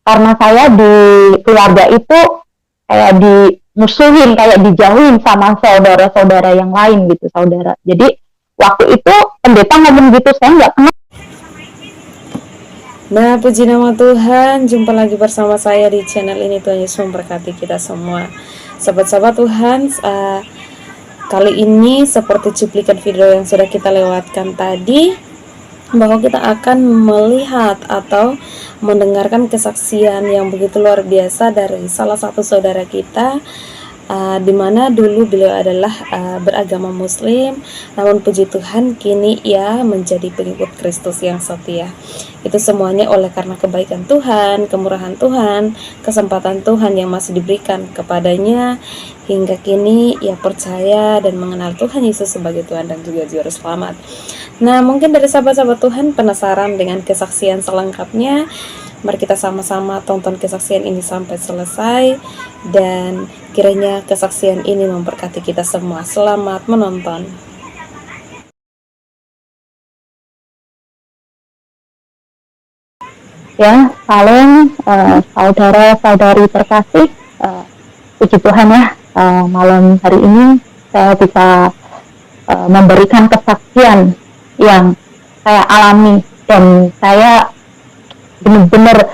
karena saya di keluarga itu kayak dimusuhin, kayak dijauhin sama saudara-saudara yang lain gitu, saudara. Jadi waktu itu pendeta ngomong gitu, saya nggak kenal. Nah, puji nama Tuhan, jumpa lagi bersama saya di channel ini. Tuhan Yesus memberkati kita semua. Sahabat-sahabat Tuhan, kali ini seperti cuplikan video yang sudah kita lewatkan tadi, bahwa kita akan melihat atau mendengarkan kesaksian yang begitu luar biasa dari salah satu saudara kita, di mana dulu beliau adalah beragama Muslim, namun puji Tuhan kini ia menjadi pengikut Kristus yang setia. Itu semuanya oleh karena kebaikan Tuhan, kemurahan Tuhan, kesempatan Tuhan yang masih diberikan kepadanya, hingga kini ia percaya dan mengenal Tuhan Yesus sebagai Tuhan dan juga Juru Selamat. Nah, mungkin dari sahabat-sahabat Tuhan penasaran dengan kesaksian selengkapnya. Mari kita sama-sama tonton kesaksian ini sampai selesai, dan kiranya kesaksian ini memberkati kita semua. Selamat menonton. Ya, salam saudara-saudari terkasih. Puji Tuhan ya, malam hari ini saya bisa memberikan kesaksian yang saya alami, dan saya benar-benar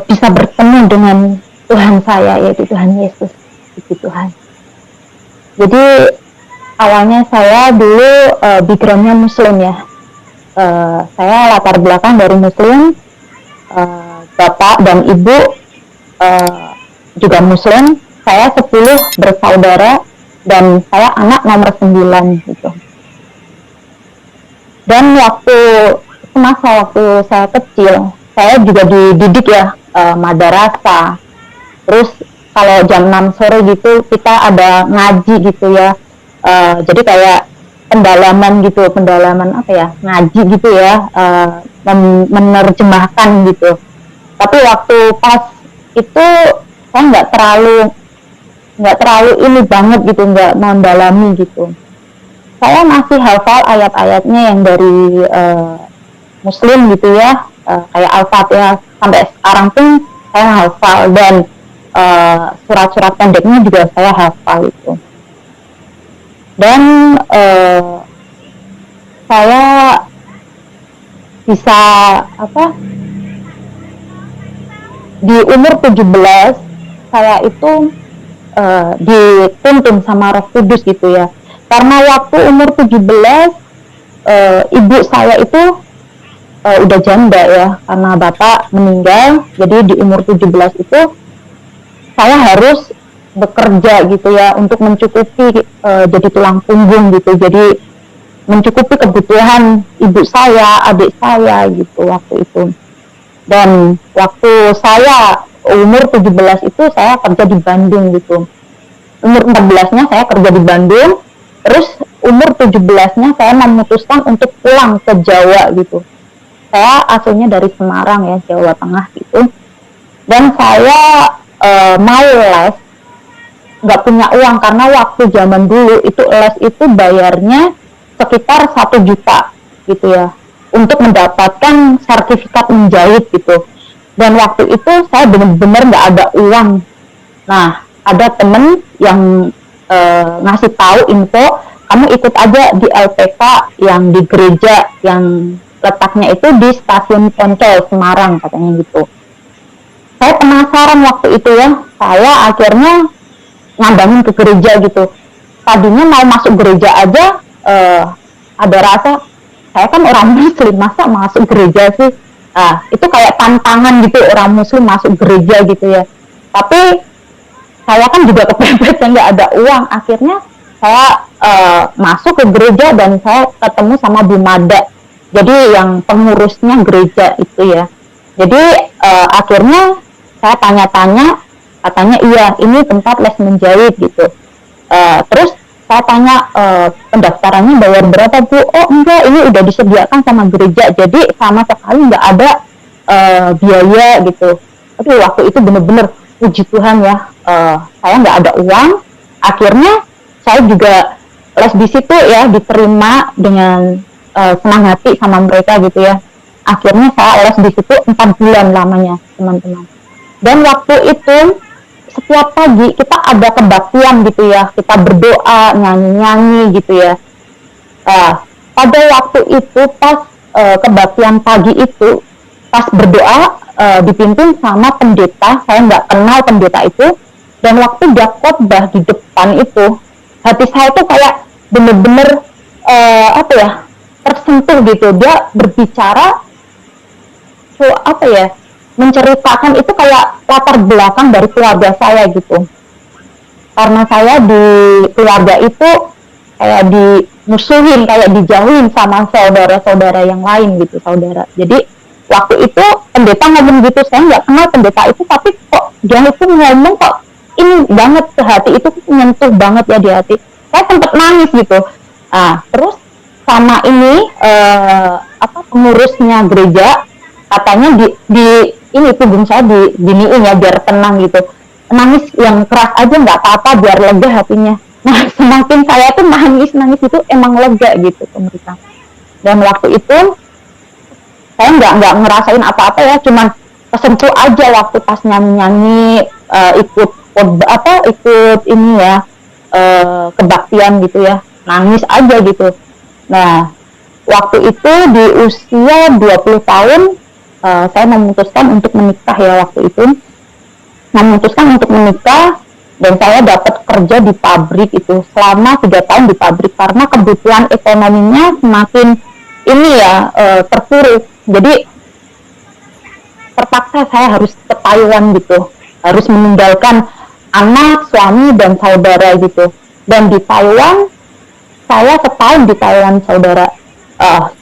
bisa bertemu dengan Tuhan saya, yaitu Tuhan Yesus. Puji Tuhan. Jadi awalnya saya dulu backgroundnya Muslim ya. Saya latar belakang dari Muslim, bapak dan ibu juga Muslim. Saya 10 bersaudara dan saya anak nomor 9 gitu. Dan waktu saya kecil, saya juga dididik ya, madrasah. Terus kalau jam 6 sore gitu kita ada ngaji gitu ya. Jadi kayak pendalaman apa ya, ngaji gitu ya, menerjemahkan gitu. Tapi waktu pas itu saya nggak terlalu ini banget gitu, nggak mendalami gitu. Saya masih hafal ayat-ayatnya yang dari Muslim gitu ya, kayak Al-Fatihah sampai sekarang pun saya hafal, dan surat-surat pendeknya juga saya hafal itu. Dan saya bisa di umur 17 saya itu dituntun sama Roh Kudus gitu ya. Karena waktu umur 17 ibu saya itu udah janda ya, karena bapak meninggal. Jadi di umur 17 itu saya harus bekerja gitu ya, untuk mencukupi jadi tulang punggung gitu. Jadi mencukupi kebutuhan ibu saya, adik saya gitu waktu itu. Dan waktu saya umur 17 itu saya kerja di Bandung gitu. Umur 14-nya saya kerja di Bandung, terus umur 17-nya saya memutuskan untuk pulang ke Jawa gitu. Saya aslinya dari Semarang ya, Jawa Tengah gitu. Dan saya mau les, nggak punya uang, karena waktu zaman dulu itu les itu bayarnya sekitar 1 juta gitu ya, untuk mendapatkan sertifikat menjahit gitu. Dan waktu itu saya benar-benar nggak ada uang. Nah, ada temen yang ngasih tahu info, kamu ikut aja di LPK yang di gereja yang letaknya itu di stasiun Poncol Semarang katanya gitu. Saya penasaran waktu itu ya, saya akhirnya ngambangin ke gereja gitu. Tadinya mau masuk gereja aja ada rasa, saya kan orang Muslim, masa masuk gereja sih? Itu kayak tantangan gitu, orang Muslim masuk gereja gitu ya. Tapi saya kan juga kepepet, nggak ada uang. Akhirnya saya masuk ke gereja dan saya ketemu sama Bu Mada, jadi yang pengurusnya gereja itu ya. Jadi akhirnya saya tanya-tanya, katanya iya ini tempat les menjahit gitu. Terus saya tanya pendaftarannya bayar berapa Bu? Oh enggak, ini udah disediakan sama gereja, jadi sama sekali nggak ada biaya gitu. Tapi waktu itu bener-bener puji Tuhan ya, saya nggak ada uang. Akhirnya saya juga les di situ ya, diterima dengan senang hati sama mereka gitu ya. Akhirnya saya les di situ 4 bulan lamanya teman-teman. Dan waktu itu setiap pagi kita ada kebaktian gitu ya, kita berdoa, nyanyi-nyanyi gitu ya. Pada waktu itu pas kebaktian pagi itu, pas berdoa dipimpin sama pendeta, saya nggak kenal pendeta itu, dan waktu dia khotbah di depan itu, hati saya tuh kayak bener-bener tersentuh gitu. Dia berbicara menceritakan itu kayak latar belakang dari keluarga saya gitu. Karena saya di keluarga itu kayak dimusuhin, kayak dijauhin sama saudara-saudara yang lain gitu, saudara. Jadi waktu itu pendeta ngomong gitu, saya nggak kenal pendeta itu, tapi kok dia itu ngomong kok ini banget ke hati, itu menyentuh banget ya di hati. Saya sempat nangis gitu. Terus sama ini pengurusnya gereja katanya di ini punggung saya diginiin ya biar tenang gitu, nangis yang keras aja nggak apa-apa biar lega hatinya. Nah semakin saya tuh nangis itu emang lega gitu pemerintah. Dan waktu itu saya nggak ngerasain apa-apa ya, cuman kesentuh aja waktu pas nyanyi ikut ini ya kebaktian gitu ya, nangis aja gitu. Nah waktu itu di usia 20 tahun saya memutuskan untuk menikah ya waktu itu. Dan saya dapat kerja di pabrik itu selama 3 tahun di pabrik karena kebutuhan ekonominya semakin ini ya terpuruk. Jadi terpaksa saya harus ke Taiwan gitu, harus meninggalkan anak, suami, dan saudara gitu. Dan di Taiwan, saya setahun di Taiwan saudara,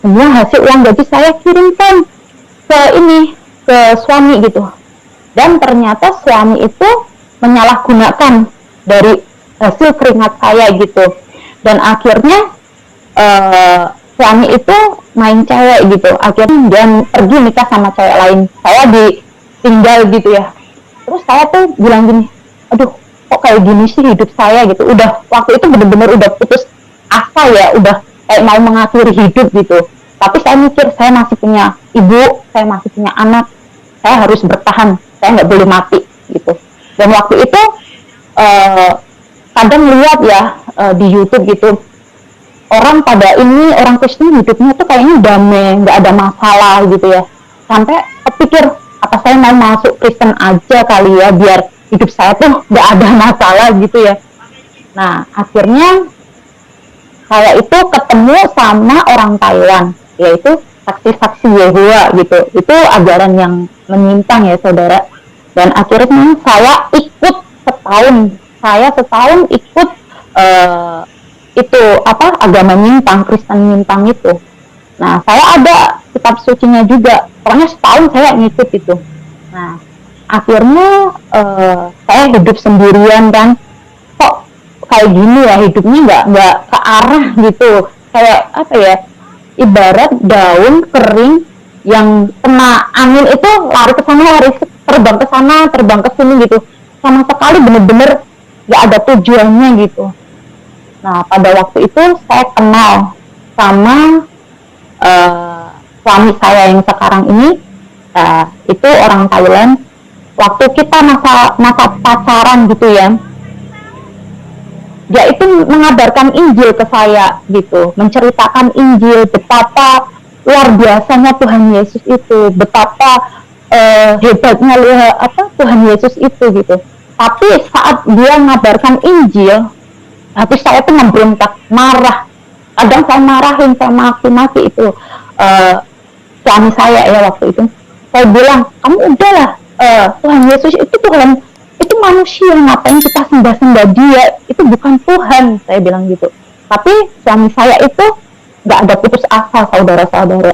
semua hasil uang gaji saya kirimkan ke suami gitu. Dan ternyata suami itu menyalahgunakan dari hasil keringat saya gitu. Dan akhirnya suami itu main cewek gitu. Akhirnya dia pergi nikah sama cewek lain. Saya ditinggal gitu ya. Terus saya tuh bilang gini, aduh kok kayak gini sih hidup saya gitu. Udah waktu itu bener-bener udah putus asa ya, udah kayak mau mengakhiri hidup gitu. Tapi saya mikir, saya masih punya ibu, saya masih punya anak, saya harus bertahan, saya nggak boleh mati gitu. Dan waktu itu kadang lihat ya di YouTube gitu, orang Kristen hidupnya tuh kayaknya damai, nggak ada masalah gitu ya. Sampai kepikir, apa saya mau masuk Kristen aja kali ya, biar hidup saya tuh nggak ada masalah gitu ya. Nah akhirnya saya itu ketemu sama orang Taiwan, yaitu saksi-saksi Yehova gitu. Itu ajaran yang menyimpang ya saudara. Dan akhirnya saya ikut setahun ikut agama nyimpang, Kristen nyimpang itu. Nah saya ada kitab sucinya juga, pokoknya setahun saya ngikut itu. Nah akhirnya saya hidup sendirian kan, kok kayak gini ya hidupnya nggak ke arah gitu, kayak ibarat daun kering yang kena angin itu lari ke sana, terbang ke sana, terbang ke sini gitu, sama sekali bener-bener nggak ada tujuannya gitu. Nah pada waktu itu saya kenal sama suami saya yang sekarang ini, itu orang Thailand. Waktu kita masa pacaran gitu ya, dia itu mengabarkan Injil ke saya gitu, menceritakan Injil, betapa luar biasanya Tuhan Yesus itu, betapa hebatnya Tuhan Yesus itu gitu. Tapi saat dia mengabarkan Injil, hati saya tuh memberontak, marah. Kadang saya marahin, saya maki-maki itu suami saya ya waktu itu. Saya bilang, kamu udahlah, Tuhan Yesus itu Tuhan, itu manusia, ngapain kita sembah-sembah dia, itu bukan Tuhan, saya bilang gitu. Tapi suami saya itu nggak ada putus asa saudara-saudara.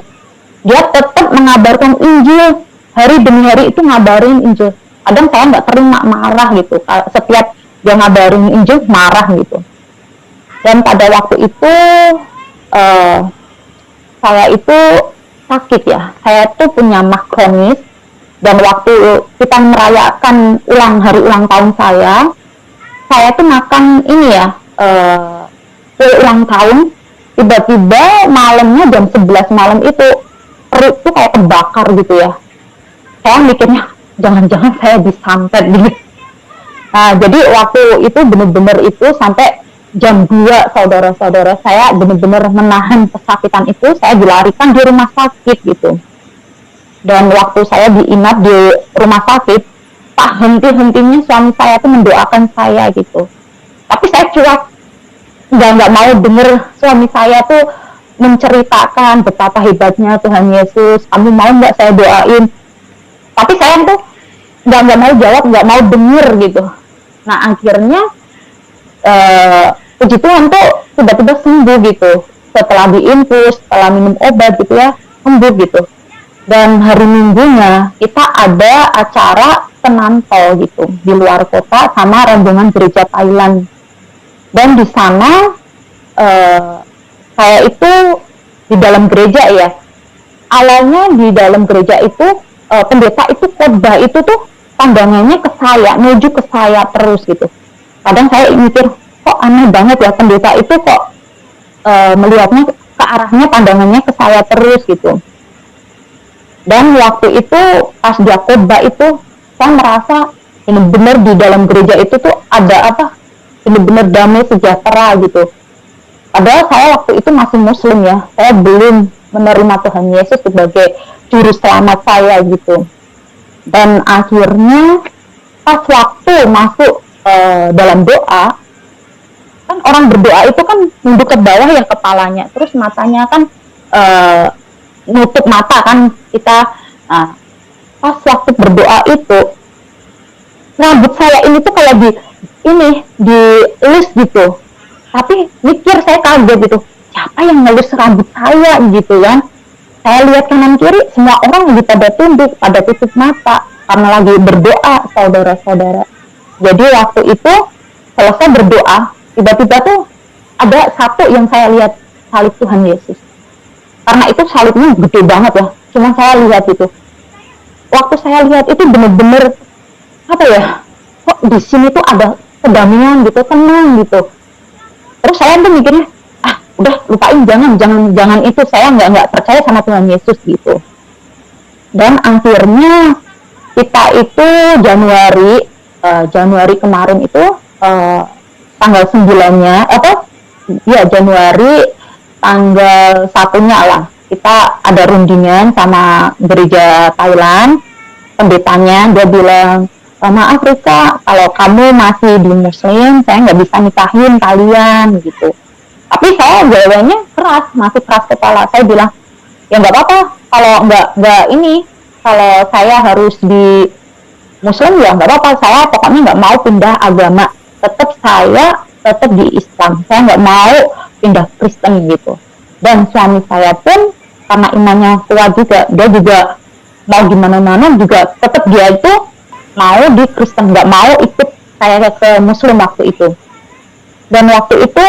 Dia tetap mengabarkan Injil, hari demi hari itu ngabarin Injil. Kadang saya nggak terima, marah gitu. Setiap dia ngabarin Injil, marah gitu. Dan pada waktu itu saya itu sakit ya. Saya tuh punya mah kronis. Dan waktu kita merayakan hari ulang tahun saya tuh makan ini ya, kue ulang tahun tiba-tiba malamnya jam 11 malam itu perut tuh kayak kebakar gitu ya. Saya mikirnya jangan-jangan saya disantet gitu. Nah, jadi waktu itu bener-bener itu sampai jam 2 saudara-saudara, saya bener-bener menahan kesakitan itu, saya dilarikan di rumah sakit gitu. Dan waktu saya diinap di rumah sakit, tak henti-hentinya suami saya tuh mendoakan saya gitu. Tapi saya cuek, nggak mau denger suami saya tuh menceritakan betapa hebatnya Tuhan Yesus. Kamu mau nggak saya doain? Tapi saya tuh nggak mau jawab, nggak mau denger gitu. Nah akhirnya puji Tuhan tuh tiba-tiba sembuh gitu. Setelah diinfus, setelah minum obat gitu ya, sembuh gitu. Dan hari Minggunya kita ada acara penantol gitu di luar kota sama rombongan gereja Thailand. Dan di sana saya itu di dalam gereja ya. Awalnya di dalam gereja itu pendeta itu khotbah itu tuh pandangannya ke saya, menuju ke saya terus gitu. Kadang saya mikir kok aneh banget ya, pendeta itu kok melihatnya ke arahnya, pandangannya ke saya terus gitu. Dan waktu itu pas dia khotbah itu saya merasa ini benar di dalam gereja itu tuh ada apa, ini benar damai sejahtera gitu. Padahal saya waktu itu masih muslim ya, saya belum menerima Tuhan Yesus sebagai juru selamat saya gitu. Dan akhirnya pas waktu masuk dalam doa, kan orang berdoa itu kan nunduk ke bawah ya kepalanya, terus matanya kan nutup mata kan kita. Nah, pas waktu berdoa itu rambut saya ini tuh kayak dielus gitu. Tapi mikir saya kaget gitu, siapa yang ngelus rambut saya gitu kan. Saya lihat kanan kiri, semua orang lagi pada tunduk, pada tutup mata karena lagi berdoa saudara-saudara. Jadi waktu itu selesai berdoa, tiba-tiba tuh ada satu yang saya lihat, salib Tuhan Yesus. Karena itu salibnya gede banget ya, cuma saya lihat itu. Waktu saya lihat itu bener-bener apa ya, kok di sini tuh ada kedamaian gitu, tenang gitu. Terus saya tuh mikirnya, udah lupain, jangan itu, saya nggak percaya sama Tuhan Yesus gitu. Dan akhirnya kita itu Januari kemarin itu tanggal 9-nya Januari tanggal 1-nya lah kita ada rundingan sama gereja Thailand. Pendetanya dia bilang, maaf Rika, kalau kamu masih di muslim saya nggak bisa nikahin kalian gitu. Tapi saya jawabnya keras, masih keras kepala. Saya bilang, ya nggak apa-apa, kalau nggak ini, kalau saya harus di muslim ya nggak apa-apa, saya pokoknya nggak mau pindah agama, saya tetap di Islam, saya nggak mau pindah Kristen gitu. Dan suami saya pun karena imannya kuat juga, dia juga mau gimana-mana juga tetap dia itu mau di Kristen, nggak mau ikut saya ke muslim waktu itu. Dan waktu itu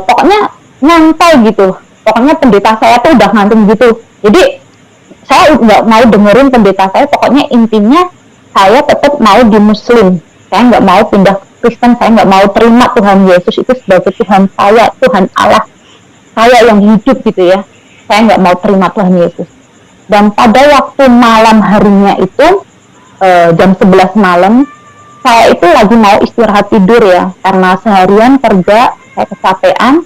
pokoknya nyantai gitu, pokoknya pendeta saya tuh udah ngantem gitu. Jadi saya nggak mau dengerin pendeta saya, pokoknya intinya saya tetap mau di muslim, saya nggak mau pindah Kristen, saya nggak mau terima Tuhan Yesus itu sebagai Tuhan saya, Tuhan Allah saya yang hidup gitu ya. Saya nggak mau terima Tuhan Yesus. Dan pada waktu malam harinya itu jam 11 malam, saya itu lagi mau istirahat tidur ya, karena seharian kerja saya kecapean.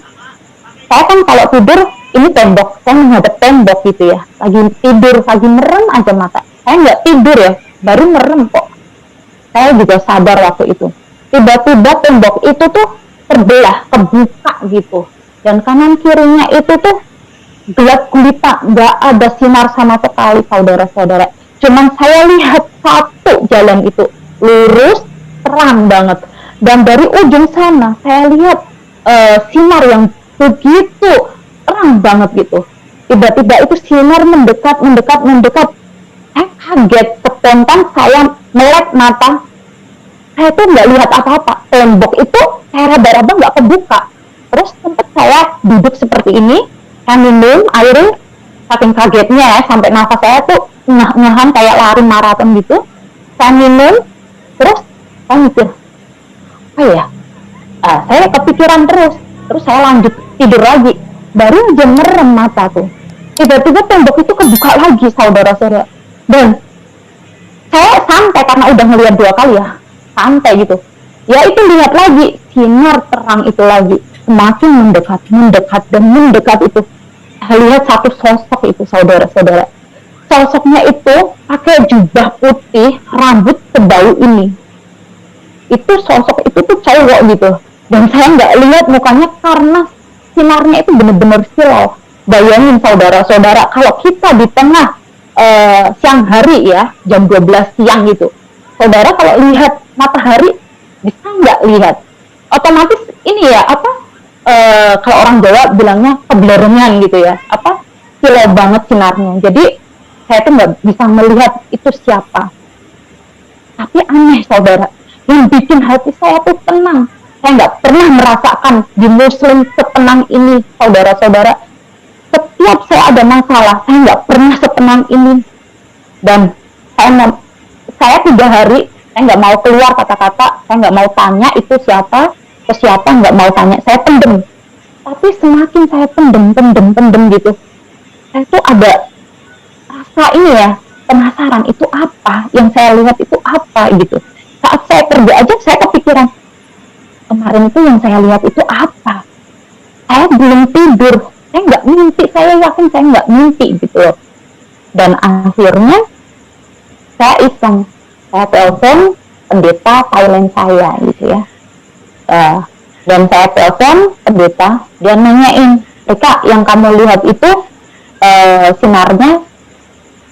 Saya kan kalau tidur ini tembok, saya menghadap tembok gitu ya, lagi tidur, lagi merem aja mata, saya nggak tidur ya, baru merem kok. Saya juga sadar waktu itu, tiba-tiba tembok itu tuh terbelah, kebuka gitu, dan kanan kirinya itu tuh gelap gulita, nggak ada sinar sama sekali saudara-saudara. Cuman saya lihat satu jalan itu lurus, terang banget, dan dari ujung sana saya lihat sinar yang begitu terang banget gitu. Tiba-tiba itu sinar mendekat. Saya kaget, spontan saya melek mata. Saya tuh nggak lihat apa-apa. Tembok itu saya raba-raba nggak kebuka. Terus tempat saya duduk seperti ini, saya minum air, saking kagetnya ya, sampai nafas saya tuh ngahan kayak lari maraton gitu. Saya minum, terus saya mikir, saya kepikiran terus, Terus saya lanjut tidur lagi, baru aja merem mata tuh, tiba-tiba tembok itu kebuka lagi, saudara-saudara. Dan saya santai karena udah ngeliat 2 kali ya, santai gitu. Ya itu lihat lagi, sinar terang itu lagi semakin mendekat, mendekat dan mendekat itu. Saya lihat satu sosok itu, saudara-saudara. Sosoknya itu pakai jubah putih, rambut sebau ini. Itu sosok itu tuh cowok gitu. Dan saya nggak lihat mukanya karena sinarnya itu bener-bener silau. Bayangin saudara-saudara, kalau kita di tengah siang hari ya, jam 12 siang gitu, saudara kalau lihat matahari bisa nggak lihat? Otomatis ini ya apa? Kalau orang Jawa bilangnya keblerengan gitu ya, apa? Silau banget sinarnya. Jadi saya tuh nggak bisa melihat itu siapa. Tapi aneh saudara, yang bikin hati saya tuh tenang. Saya nggak pernah merasakan di Muslim setenang ini, saudara-saudara. Setiap saya ada masalah, saya nggak pernah setenang ini. Dan saya 3 hari, saya nggak mau keluar kata-kata, saya nggak mau tanya itu siapa, ke siapa, nggak mau tanya, saya pendem. Tapi semakin saya pendem gitu, saya tuh ada rasa ini ya, penasaran itu apa, yang saya lihat itu apa gitu. Saat saya kerja aja, saya kepikiran, kemarin itu yang saya lihat itu apa. Saya belum tidur, saya nggak mimpi, saya yakin saya nggak mimpi gitu loh. Dan akhirnya saya iseng, saya telepon pendeta Thailand saya gitu ya. Dan saya telepon pendeta, dia nanyain, Eka yang kamu lihat itu sinarnya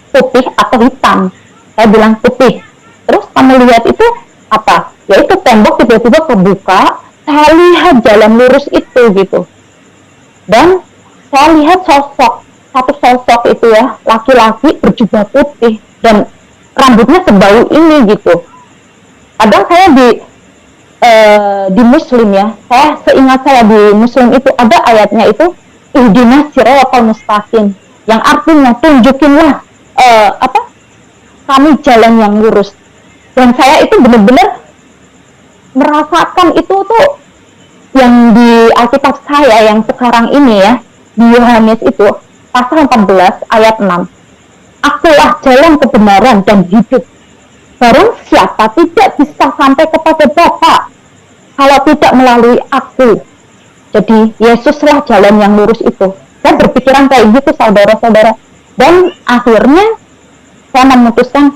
putih atau hitam? Saya bilang putih. Terus kamu lihat itu apa? Ya itu tembok tiba-tiba kebuka, saya lihat jalan lurus itu gitu. Dan saya lihat satu sosok itu ya, laki-laki berjubah putih dan rambutnya sebau ini gitu. Kadang saya di Muslim ya, saya seingat saya di Muslim itu ada ayatnya itu ihdinas siratal mustaqim, yang artinya tunjukinlah kami jalan yang lurus. Dan saya itu benar-benar merasakan itu tuh yang di Alkitab saya yang sekarang ini ya, di Yohanes itu pasal 14 ayat 6. Akulah jalan kebenaran dan hidup. Barang siapa tidak bisa sampai kepada Bapa kalau tidak melalui aku. Jadi Yesuslah jalan yang lurus itu. Saya berpikiran kayak gitu saudara-saudara. Dan akhirnya saya memutuskan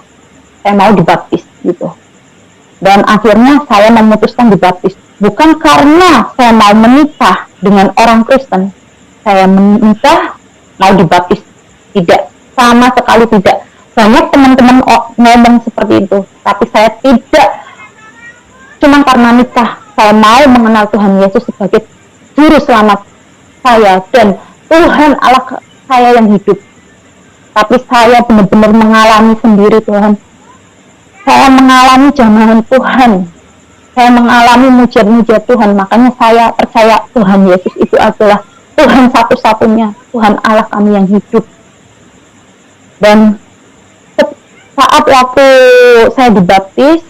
saya mau dibaptis gitu. Dan akhirnya saya memutuskan dibaptis. Bukan karena saya mau menikah dengan orang Kristen. Saya menikah mau dibaptis. Tidak, sama sekali tidak. Banyak teman-teman ngomong seperti itu. Tapi saya tidak. Cuma karena nikah. Saya mau mengenal Tuhan Yesus sebagai juru selamat saya. Dan Tuhan Allah saya yang hidup. Tapi saya benar-benar mengalami sendiri Tuhan. Saya mengalami jamahan Tuhan. Saya mengalami mujizat Tuhan. Makanya saya percaya Tuhan Yesus itu adalah Tuhan satu-satunya. Tuhan Allah kami yang hidup. Dan saat waktu saya dibaptis,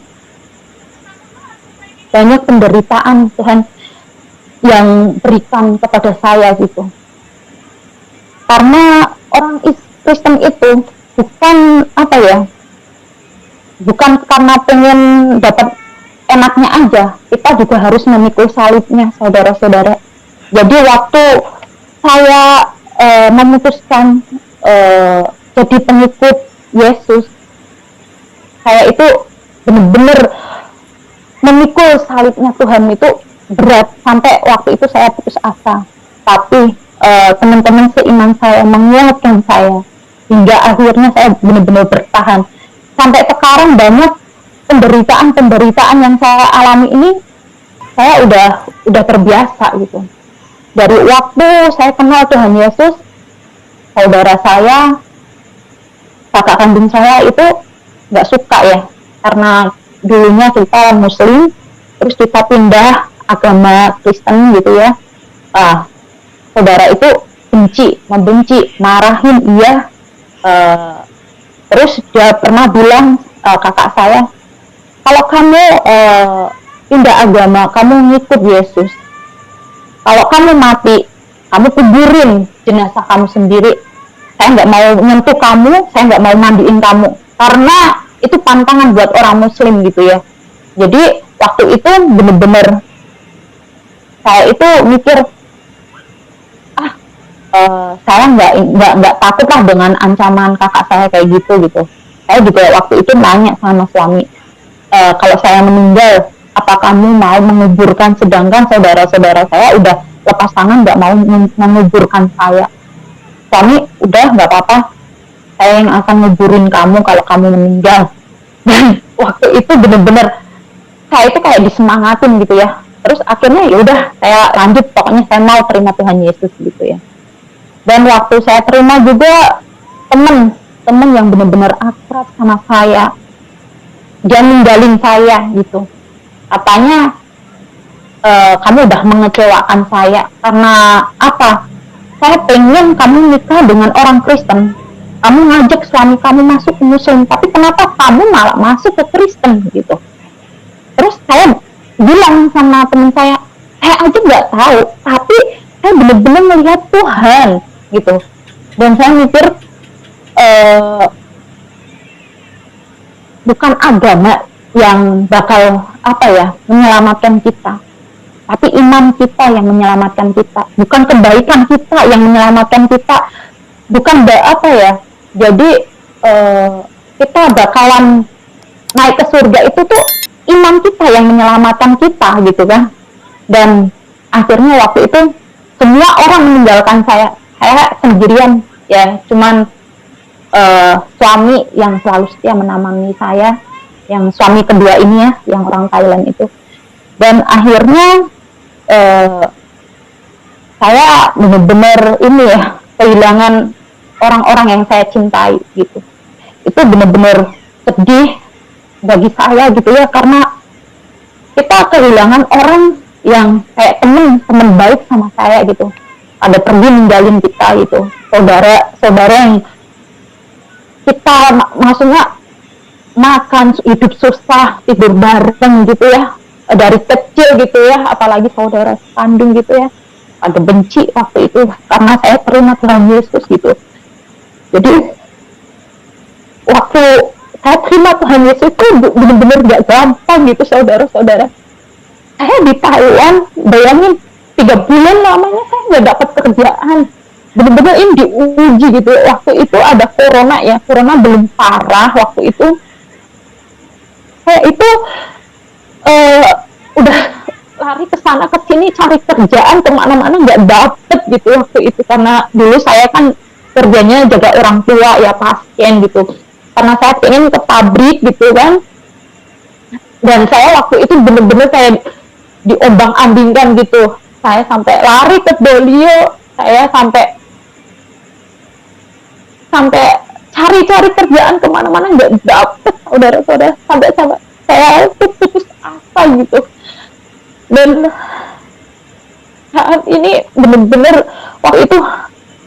banyak penderitaan Tuhan yang berikan kepada saya gitu. Karena orang Kristen itu bukan apa ya, bukan karena pengen dapat enaknya aja, kita juga harus memikul salibnya, saudara-saudara. Jadi waktu saya memutuskan jadi pengikut Yesus, saya itu benar-benar memikul salibnya Tuhan itu berat, sampai waktu itu saya putus asa. Tapi teman-teman seiman saya menguatkan saya, hingga akhirnya saya benar-benar bertahan. Sampai sekarang banyak penderitaan yang saya alami ini, saya udah terbiasa gitu. Dari waktu saya kenal Tuhan Yesus, saudara saya, kakak kandung saya itu nggak suka ya, karena dulunya kita Muslim, terus kita pindah agama Kristen gitu ya. Saudara itu membenci, marahin dia. Terus dia pernah bilang, kakak saya, kalau kamu pindah agama, kamu ngikut Yesus, kalau kamu mati, kamu kuburin jenazah kamu sendiri. Saya nggak mau nyentuh kamu, saya nggak mau mandiin kamu, karena itu pantangan buat orang muslim gitu ya. Jadi waktu itu bener-bener saya itu mikir, saya nggak takut lah dengan ancaman kakak saya kayak gitu. Saya juga waktu itu nanya sama suami, kalau saya meninggal, apa kamu mau menguburkan, sedangkan saudara-saudara saya udah lepas tangan nggak mau menguburkan saya. Suami, udah nggak apa-apa, saya yang akan nguburin kamu kalau kamu meninggal. Dan waktu itu bener-bener saya itu kayak disemangatin gitu ya. Terus akhirnya ya udah, saya lanjut, pokoknya saya mau terima Tuhan Yesus gitu ya. Dan waktu saya terima juga temen yang benar-benar akrab sama saya, dia ninggalin saya gitu. Katanya, kamu udah mengecewakan saya, karena apa? Saya pengen kamu nikah dengan orang Kristen, kamu ngajak suami kamu masuk ke Muslim, tapi kenapa kamu malah masuk ke Kristen gitu. Terus saya bilang sama teman saya aja nggak tahu, tapi saya benar-benar melihat Tuhan gitu. Dan saya mikir, bukan agama yang bakal menyelamatkan kita, tapi iman kita yang menyelamatkan kita, bukan kebaikan kita yang menyelamatkan kita, bukan jadi kita bakalan naik ke surga itu tuh iman kita yang menyelamatkan kita gitu kan. Dan akhirnya waktu itu semua orang meninggalkan saya sendirian ya, cuman suami yang selalu setia menemani saya, yang suami kedua ini ya, yang orang Thailand itu. Dan akhirnya saya benar-benar kehilangan orang-orang yang saya cintai gitu. Itu benar-benar sedih bagi saya gitu ya, karena kita kehilangan orang yang kayak temen baik sama saya gitu, ada pergi ninggalin kita gitu, saudara yang kita maksudnya makan, hidup susah, tidur bareng gitu ya, dari kecil gitu ya, apalagi saudara kandung gitu ya, ada benci waktu itu karena saya terima Tuhan Yesus gitu. Jadi waktu saya terima Tuhan Yesus itu benar-benar gak gampang gitu saudara-saudara. Saya di Taiwan, bayangin 3 bulan lamanya saya nggak dapat kerjaan, benar-benar ini diuji gitu. Waktu itu ada corona ya, corona belum parah waktu itu. Saya itu udah lari ke sana ke sini cari kerjaan, kemana-mana nggak dapet gitu waktu itu, karena dulu saya kan kerjanya jaga orang tua ya, pasien gitu, karena saya pengen ke pabrik gitu kan. Dan saya waktu itu bener-bener saya diombang-ambingkan gitu, saya sampai lari ke Dolio, saya sampai cari-cari kerjaan kemana-mana nggak dapet saudara-saudara, sampai saya putus asa gitu. Dan saat ini bener-bener waktu itu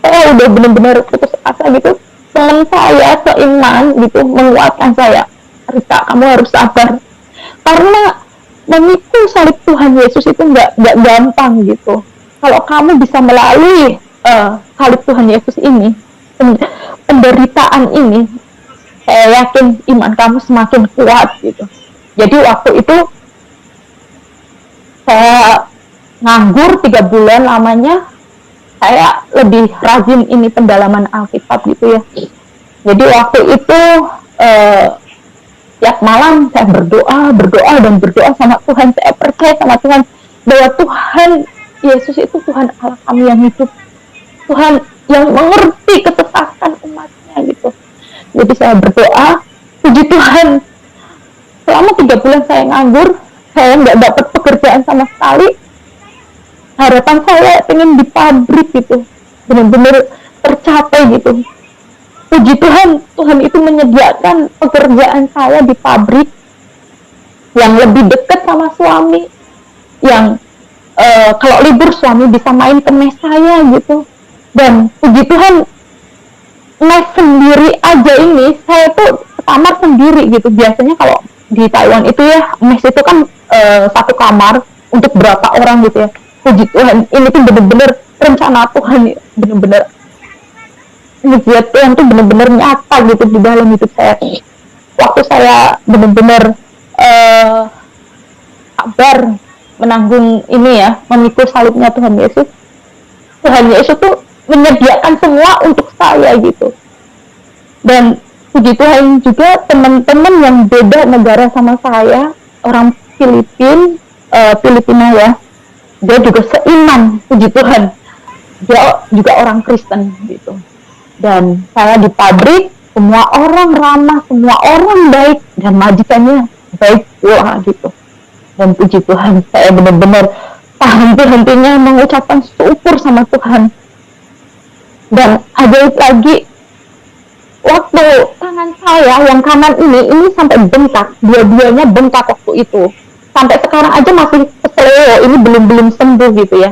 saya udah bener-bener putus asa gitu. Teman saya seiman gitu menguatkan saya, Rita, kamu harus sabar, karena memikul salib Tuhan Yesus itu nggak gampang gitu. Kalau kamu bisa melalui salib Tuhan Yesus ini, penderitaan ini, saya yakin iman kamu semakin kuat gitu. Jadi waktu itu saya nganggur 3 bulan lamanya, saya lebih rajin ini pendalaman Alkitab gitu ya. Jadi waktu itu tiap malam saya berdoa sama Tuhan. Saya percaya sama Tuhan bahwa Tuhan Yesus itu Tuhan Allah kami yang hidup, Tuhan yang mengerti kesesatan umatnya gitu. Jadi saya berdoa, puji Tuhan, selama 3 bulan saya nganggur, saya nggak dapat pekerjaan sama sekali. Harapan saya pengen di pabrik gitu, benar-benar tercapai gitu. Puji Tuhan, Tuhan itu menyediakan pekerjaan saya di pabrik yang lebih dekat sama suami, yang kalau libur suami bisa main ke mes saya gitu. Dan puji Tuhan, mes sendiri aja ini, saya tuh kamar sendiri gitu. Biasanya kalau di Taiwan itu ya, mes itu kan 1 kamar untuk berapa orang gitu ya. puji Tuhan, ini tuh bener-bener rencana Tuhan ya, bener-bener mujizat Tuhan tuh bener-bener nyata gitu di dalam hidup saya. Waktu saya bener-bener sabar menanggung ini ya, memikul salibnya Tuhan Yesus tuh menyediakan semua untuk saya gitu. Dan puji Tuhan juga teman-teman yang beda negara sama saya, orang Filipina ya, dia juga seiman, puji Tuhan, dia juga orang Kristen gitu. Dan saya di pabrik, semua orang ramah, semua orang baik, dan majikannya baik pula gitu. Dan puji Tuhan, saya benar-benar henti-hentinya mengucapkan syukur sama Tuhan. Dan ajaib lagi, waktu tangan saya yang kanan ini sampai bengkak, dua-duanya bengkak waktu itu. Sampai sekarang aja masih keseleo, ini belum sembuh gitu ya.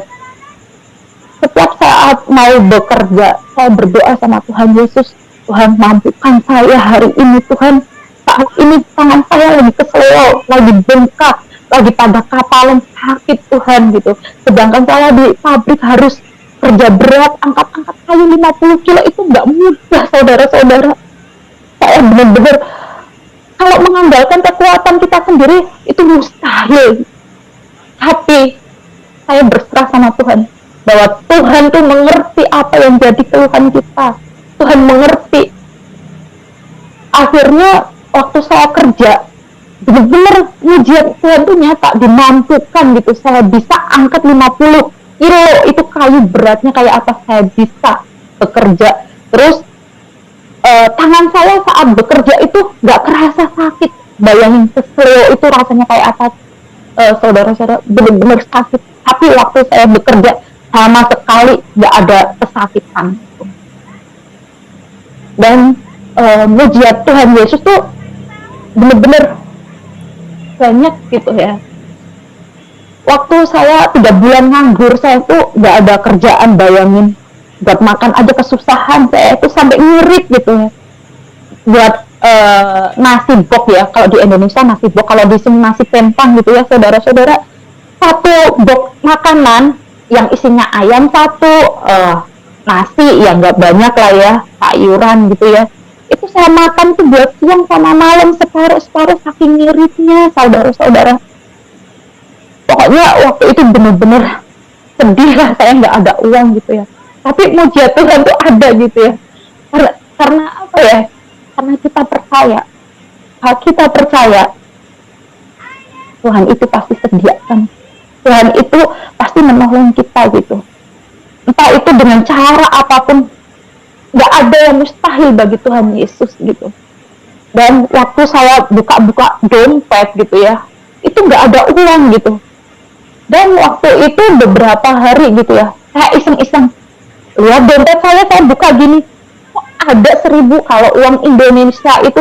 Setiap saat mau bekerja, saya berdoa sama Tuhan Yesus, Tuhan mampukan saya hari ini Tuhan. Saat ini tangan saya lagi keseleo, lagi bengkak, lagi pada kapalan sakit Tuhan gitu. Sedangkan saya di pabrik harus kerja berat, angkat-angkat kayu 50 kilo itu nggak mudah saudara-saudara. Saya benar-benar kalau mengandalkan kekuatan kita sendiri itu mustahil. Tapi saya berserah sama Tuhan bahwa Tuhan tuh mengerti apa yang jadi keluhan kita. Tuhan mengerti. Akhirnya waktu saya kerja benar-benar mujizat Tuhan tuh nyata, dimampukan gitu. Saya bisa angkat 50 kilo, itu kayu beratnya kayak apa, saya bisa bekerja. Terus tangan saya saat bekerja itu nggak kerasa sakit. Bayangin keseleo itu rasanya kayak apa, saudara-saudara, benar-benar sakit. Tapi waktu saya bekerja sama sekali nggak ada kesakitan. Dan mujizat Tuhan Yesus tuh benar-benar banyak gitu ya. Waktu saya 3 bulan nganggur, saya tuh nggak ada kerjaan, bayangin, buat makan aja kesusahan, saya tuh sampai ngirit gitu ya. Buat nasi bok ya, kalau di Indonesia nasi bok, kalau di sini nasi pentang gitu ya saudara-saudara. Satu bok makanan yang isinya ayam, satu nasi ya nggak banyak lah ya, sayuran gitu ya. Itu saya makan tuh buat siang sama malam, separuh-separuh saking ngiritnya saudara-saudara. Pokoknya waktu itu bener-bener sedih lah, saya nggak ada uang gitu ya. Tapi mujizat Tuhan tuh ada gitu ya. Karena apa ya? Karena kita percaya. Kalau kita percaya, Tuhan itu pasti sediakan. Tuhan itu pasti menolong kita gitu. Entah itu dengan cara apapun, nggak ada yang mustahil bagi Tuhan Yesus gitu. Dan waktu saya buka-buka dompet gitu ya, itu nggak ada uang gitu. Dan waktu itu beberapa hari gitu ya, saya iseng-iseng lihat dompet saya buka gini, kok ada 1.000, kalau uang Indonesia itu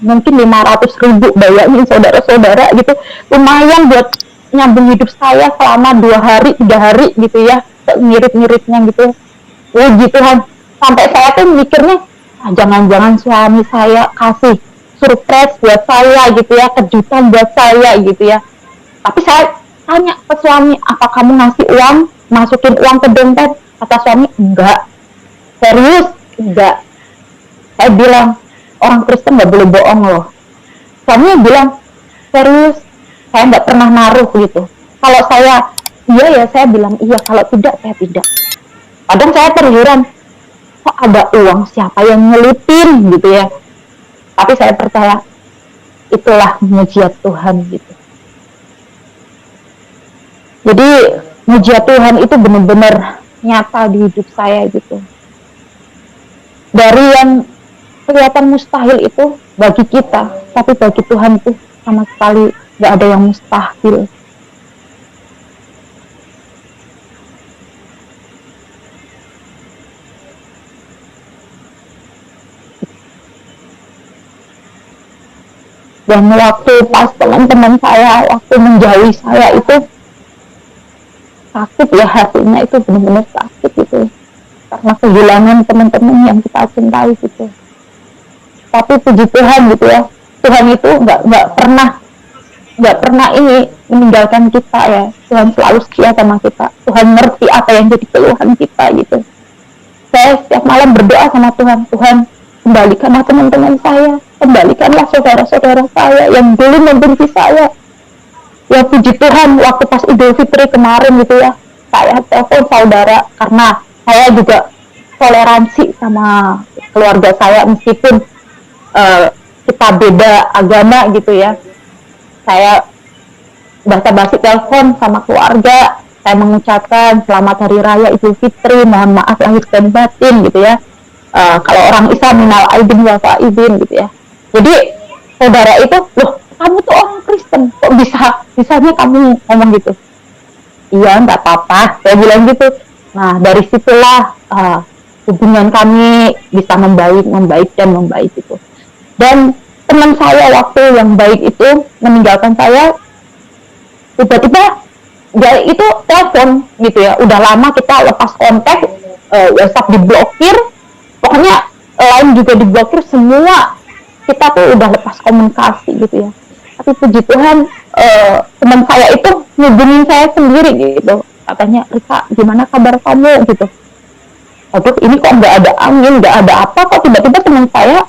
mungkin 500.000, bayangin saudara-saudara gitu. Lumayan buat nyambung hidup saya selama 2 hari, 3 hari gitu ya, ngirit-ngiritnya gitu. Puji Tuhan, sampai saya tuh mikirnya, jangan-jangan suami saya kasih surprise buat saya gitu ya, kejutan buat saya gitu ya. Tapi saya tanya ke suami, apa kamu ngasih uang, masukin uang ke dompet? Kata suami, enggak. Serius? Enggak. Saya bilang, orang Kristen nggak boleh bohong loh. Suami bilang, serius? Saya nggak pernah naruh gitu. Kalau saya iya ya saya bilang iya, kalau tidak saya tidak. Kadang saya terheran, kok ada uang, siapa yang nyelipin gitu ya. Tapi saya percaya itulah mujizat Tuhan gitu. Jadi mujizat Tuhan itu benar-benar nyata di hidup saya gitu. Dari yang kelihatan mustahil itu bagi kita, tapi bagi Tuhan itu sama sekali gak ada yang mustahil. Dan waktu pas teman-teman saya waktu menjauhi saya itu sakit ya, hatinya itu benar-benar sakit gitu, karena kehilangan teman-teman yang kita cintai gitu. Tapi puji Tuhan gitu ya, Tuhan itu nggak pernah nggak pernah ini meninggalkan kita ya. Tuhan selalu setia sama kita. Tuhan ngerti apa yang jadi keluhan kita gitu. Saya setiap malam berdoa sama Tuhan, Tuhan kembalikanlah teman-teman saya, kembalikanlah saudara-saudara saya yang dulu membenci saya. Ya puji Tuhan, waktu pas Idul Fitri kemarin gitu ya, saya telepon saudara karena saya juga toleransi sama keluarga saya meskipun kita beda agama gitu ya. Saya basa-basi telepon sama keluarga, saya mengucapkan selamat hari raya Idul Fitri, mohon maaf lahir dan batin gitu ya. Kalau orang Islam minal aidin wal faizin gitu ya. Jadi saudara itu, loh kamu tuh orang Kristen, kok bisanya kamu ngomong gitu? Iya nggak apa-apa, saya bilang gitu. Nah dari situlah hubungan kami bisa membaik gitu. Dan teman saya waktu yang baik itu meninggalkan saya, tiba-tiba dia itu telepon gitu ya, udah lama kita lepas kontak, WhatsApp diblokir, pokoknya lain juga diblokir, semua kita tuh udah lepas komunikasi gitu ya. Tapi puji Tuhan teman saya itu ngubungin saya sendiri gitu, katanya, Rika gimana kabar kamu gitu. Aduh ini kok nggak ada angin, nggak ada apa, kok tiba-tiba teman saya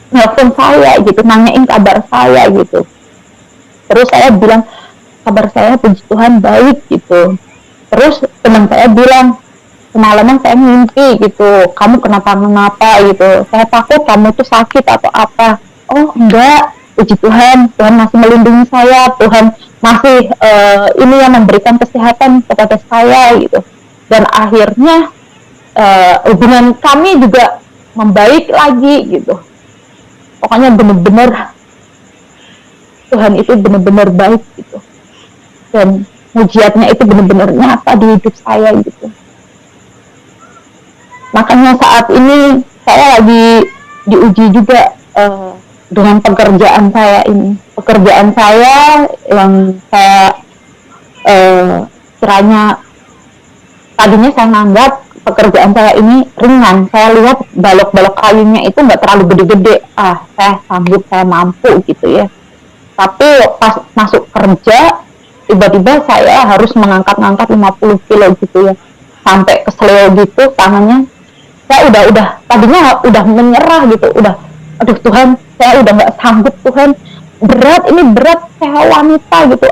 nelfon saya gitu, nanyain kabar saya gitu. Terus saya bilang kabar saya puji Tuhan baik gitu. Terus teman saya bilang, semalaman saya mimpi gitu, kamu kenapa gitu, saya takut kamu tuh sakit atau apa. Oh enggak, puji Tuhan, Tuhan masih melindungi saya, Tuhan masih ini yang memberikan kesehatan kepada saya gitu. Dan akhirnya hubungan kami juga membaik lagi gitu. Pokoknya benar-benar Tuhan itu benar-benar baik gitu. Dan mujizatnya itu benar-benar nyata di hidup saya gitu. Makanya saat ini saya lagi diuji juga dengan pekerjaan saya ini. Pekerjaan saya yang saya kiranya tadinya saya menganggap pekerjaan saya ini ringan. Saya lihat balok-balok kayunya itu nggak terlalu gede-gede. Saya sanggup, saya mampu gitu ya. Tapi pas masuk kerja, tiba-tiba saya harus mengangkat-ngangkat 50 kilo gitu ya. Sampai kesleo gitu tangannya. Saya udah tadinya udah menyerah gitu. Aduh Tuhan, saya udah nggak sanggup Tuhan. Berat, ini berat, saya wanita gitu.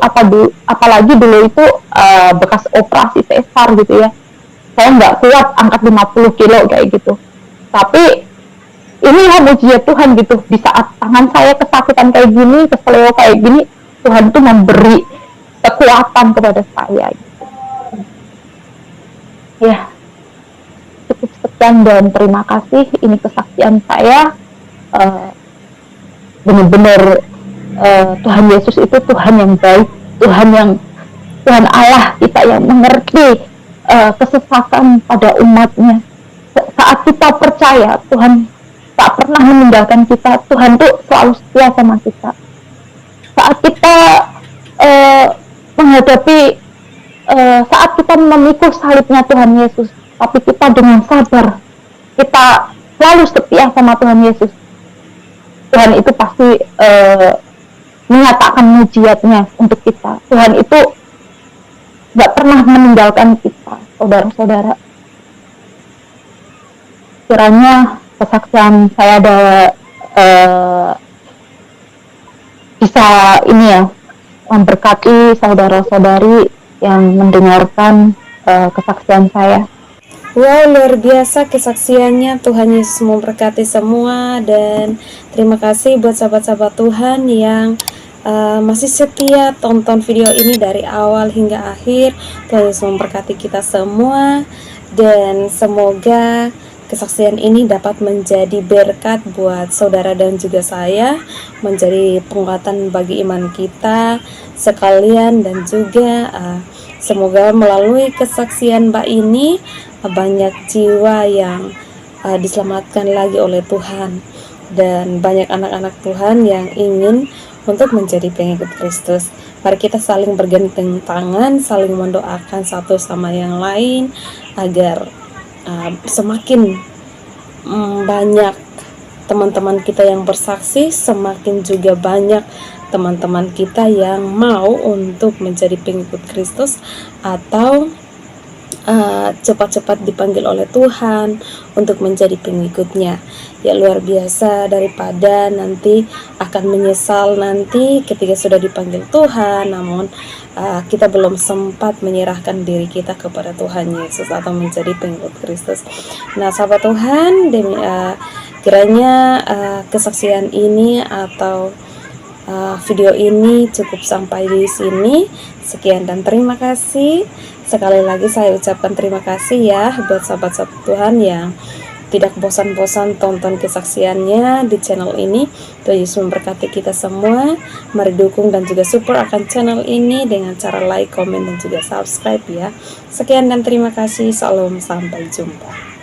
Apalagi dulu itu bekas operasi sesar gitu ya. Saya nggak kuat angkat 50 kilo kayak gitu. Tapi ini ya mujizat Tuhan gitu. Di saat tangan saya kesakitan kayak gini, kesleo kayak gini, Tuhan tuh memberi kekuatan kepada saya gitu. Ya, cukup sekian dan terima kasih. Ini kesaksian saya. Benar-benar Tuhan Yesus itu Tuhan yang baik, Tuhan Allah kita yang mengerti kesesatan pada umatnya. Saat kita percaya Tuhan tak pernah meninggalkan kita, Tuhan tuh selalu setia sama kita. Saat kita menghadapi saat kita memikul salibnya Tuhan Yesus, tapi kita dengan sabar, kita selalu setia sama Tuhan Yesus, Tuhan itu pasti menyatakan mujizatnya untuk kita. Tuhan itu gak pernah meninggalkan kita, saudara-saudara. Kiranya kesaksian saya ada bisa ini ya, memberkati saudara-saudari yang mendengarkan kesaksian saya. Wow, luar biasa kesaksiannya. Tuhan Yesus memberkati semua. Dan terima kasih buat sahabat-sahabat Tuhan yang masih setia tonton video ini dari awal hingga akhir. Tuhan Yesus memberkati kita semua. Dan semoga kesaksian ini dapat menjadi berkat buat saudara dan juga saya, menjadi penguatan bagi iman kita sekalian. Dan juga semoga melalui kesaksian Mbak ini banyak jiwa yang diselamatkan lagi oleh Tuhan, dan banyak anak-anak Tuhan yang ingin untuk menjadi pengikut Kristus. Mari kita saling bergandengan tangan, saling mendoakan satu sama yang lain agar semakin banyak teman-teman kita yang bersaksi, semakin juga banyak teman-teman kita yang mau untuk menjadi pengikut Kristus atau cepat-cepat dipanggil oleh Tuhan untuk menjadi pengikutnya. Ya luar biasa, daripada nanti akan menyesal nanti ketika sudah dipanggil Tuhan, namun kita belum sempat menyerahkan diri kita kepada Tuhan Yesus atau menjadi pengikut Kristus. Nah, sahabat Tuhan, kiranya kesaksian ini atau video ini cukup sampai di sini. Sekian dan terima kasih. Sekali lagi saya ucapkan terima kasih ya buat sahabat-sahabat Tuhan yang tidak bosan-bosan tonton kesaksiannya di channel ini. Tuhan Yesus memberkati kita semua. Mari dukung dan juga support akan channel ini dengan cara like, komen, dan juga subscribe ya. Sekian dan terima kasih. Salam, sampai jumpa.